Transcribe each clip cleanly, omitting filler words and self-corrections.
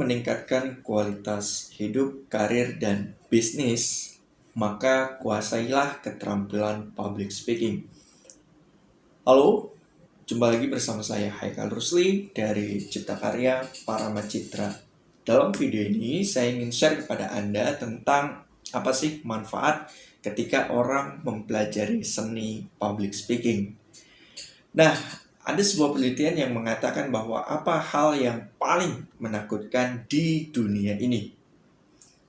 meningkatkan kualitas hidup, karir, dan bisnis, maka kuasailah keterampilan public speaking. Halo, jumpa lagi bersama saya Haikal Rusli dari Cipta Karya Parama Citra. Dalam video ini, saya ingin share kepada Anda tentang apa sih manfaat ketika orang mempelajari seni public speaking. Nah, ada sebuah penelitian yang mengatakan bahwa apa hal yang paling menakutkan di dunia ini?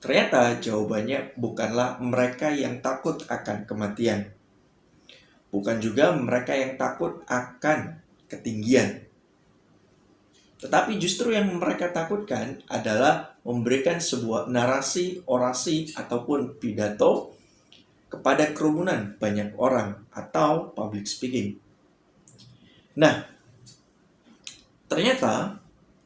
Ternyata jawabannya bukanlah mereka yang takut akan kematian. Bukan juga mereka yang takut akan ketinggian. Tetapi justru yang mereka takutkan adalah memberikan sebuah narasi, orasi, ataupun pidato kepada kerumunan banyak orang atau public speaking. Nah, ternyata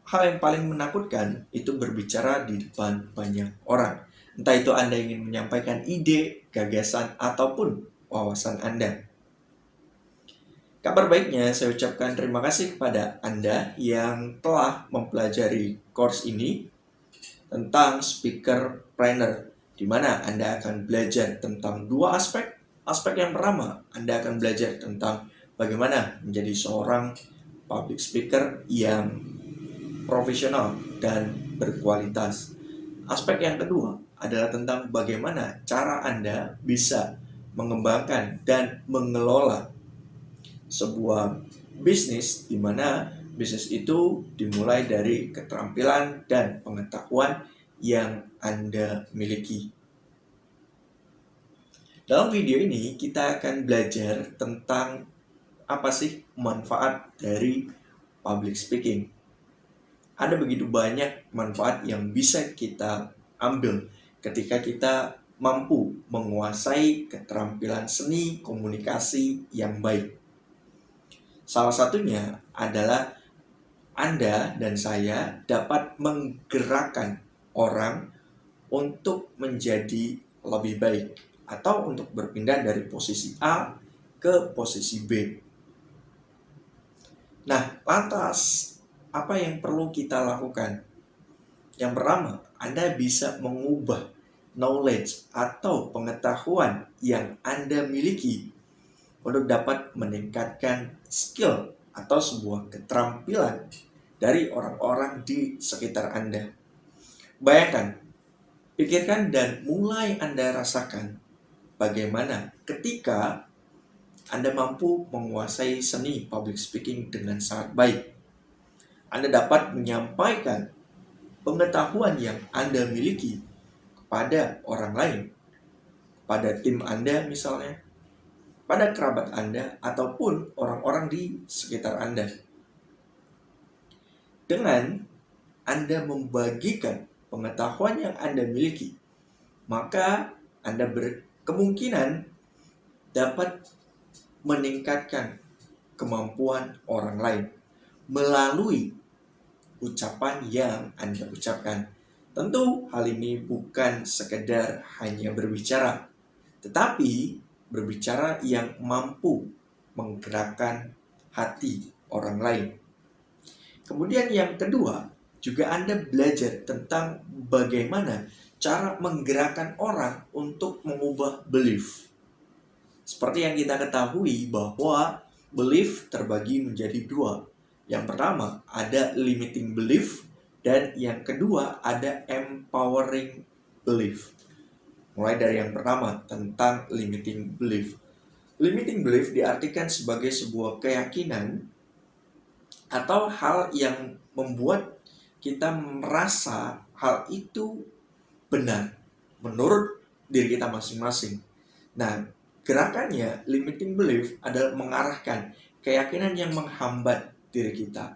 hal yang paling menakutkan itu berbicara di depan banyak orang. Entah itu Anda ingin menyampaikan ide, gagasan, ataupun wawasan Anda. Kabar baiknya, saya ucapkan terima kasih kepada Anda yang telah mempelajari course ini tentang speaker trainer, di mana Anda akan belajar tentang dua aspek. Aspek yang pertama, Anda akan belajar tentang bagaimana menjadi seorang public speaker yang profesional dan berkualitas. Aspek yang kedua adalah tentang bagaimana cara Anda bisa mengembangkan dan mengelola sebuah bisnis, di mana bisnis itu dimulai dari keterampilan dan pengetahuan yang Anda miliki. Dalam video ini kita akan belajar tentang apa sih manfaat dari public speaking. Ada begitu banyak manfaat yang bisa kita ambil ketika kita mampu menguasai keterampilan seni komunikasi yang baik. Salah satunya adalah Anda dan saya dapat menggerakkan orang untuk menjadi lebih baik atau untuk berpindah dari posisi A ke posisi B. Nah, lantas apa yang perlu kita lakukan? Yang pertama, Anda bisa mengubah knowledge atau pengetahuan yang Anda miliki untuk dapat meningkatkan skill atau sebuah keterampilan dari orang-orang di sekitar Anda. Bayangkan, pikirkan dan mulai Anda rasakan bagaimana ketika Anda mampu menguasai seni public speaking dengan sangat baik. Anda dapat menyampaikan pengetahuan yang Anda miliki kepada orang lain, pada tim Anda misalnya, pada kerabat Anda, ataupun orang-orang di sekitar Anda. Dengan Anda membagikan pengetahuan yang Anda miliki, maka Anda berkemungkinan dapat meningkatkan kemampuan orang lain melalui ucapan yang Anda ucapkan. Tentu hal ini bukan sekedar hanya berbicara, tetapi berbicara yang mampu menggerakkan hati orang lain. Kemudian yang kedua, juga Anda belajar tentang bagaimana cara menggerakkan orang untuk mengubah belief. Seperti yang kita ketahui bahwa belief terbagi menjadi dua. Yang pertama ada limiting belief dan yang kedua ada empowering belief. Mulai dari yang pertama tentang limiting belief. Limiting belief diartikan sebagai sebuah keyakinan atau hal yang membuat kita merasa hal itu benar menurut diri kita masing-masing. Nah, gerakannya limiting belief adalah mengarahkan keyakinan yang menghambat diri kita.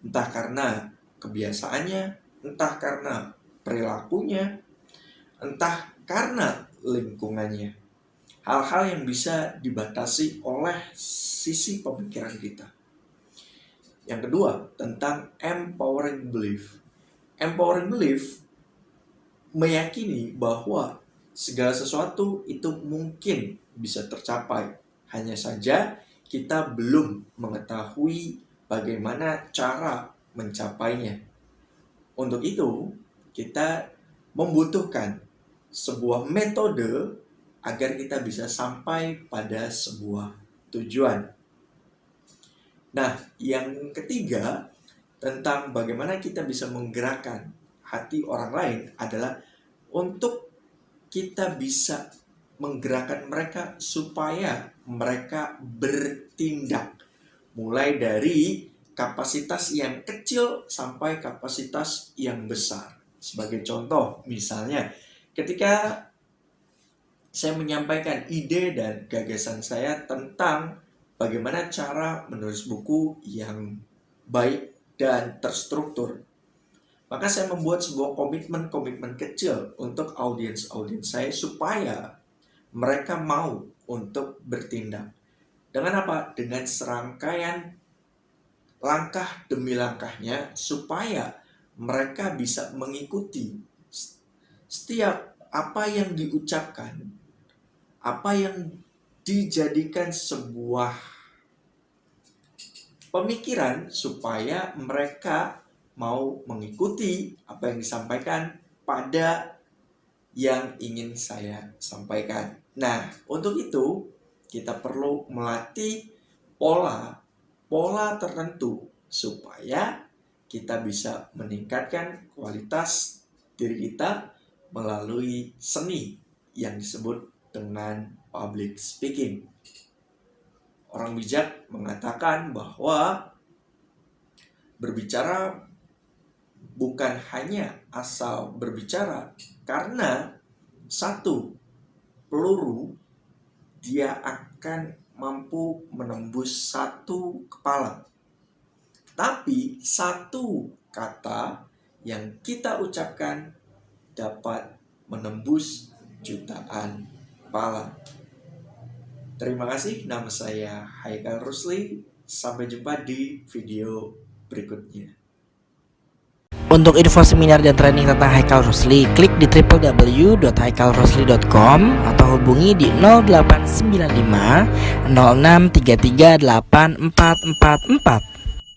Entah karena kebiasaannya, entah karena perilakunya, entah karena lingkungannya. Hal-hal yang bisa dibatasi oleh sisi pemikiran kita. Yang kedua, tentang empowering belief. Empowering belief meyakini bahwa segala sesuatu itu mungkin bisa tercapai. Hanya saja kita belum mengetahui bagaimana cara mencapainya. Untuk itu, kita membutuhkan sebuah metode agar kita bisa sampai pada sebuah tujuan. Nah, yang ketiga, tentang bagaimana kita bisa menggerakkan hati orang lain adalah untuk kita bisa menggerakkan mereka supaya mereka bertindak. Mulai dari kapasitas yang kecil sampai kapasitas yang besar. Sebagai contoh, misalnya ketika saya menyampaikan ide dan gagasan saya tentang bagaimana cara menulis buku yang baik dan terstruktur, maka saya membuat sebuah komitmen kecil untuk audiens saya supaya mereka mau untuk bertindak. Dengan apa? Dengan serangkaian langkah demi langkahnya supaya mereka bisa mengikuti setiap apa yang diucapkan, apa yang dijadikan sebuah pemikiran supaya mereka mau mengikuti apa yang disampaikan pada yang ingin saya sampaikan. Nah, untuk itu kita perlu melatih pola tertentu supaya kita bisa meningkatkan kualitas diri kita melalui seni yang disebut dengan public speaking. Orang bijak mengatakan bahwa berbicara bukan hanya asal berbicara, karena satu peluru dia akan mampu menembus satu kepala. Tapi satu kata yang kita ucapkan dapat menembus jutaan kepala. Terima kasih, nama saya Haikal Rusli. Sampai jumpa di video berikutnya. Untuk info seminar dan training tentang Haikal Rusli, klik di www.haikalrusli.com atau hubungi di 0895 0633 8444.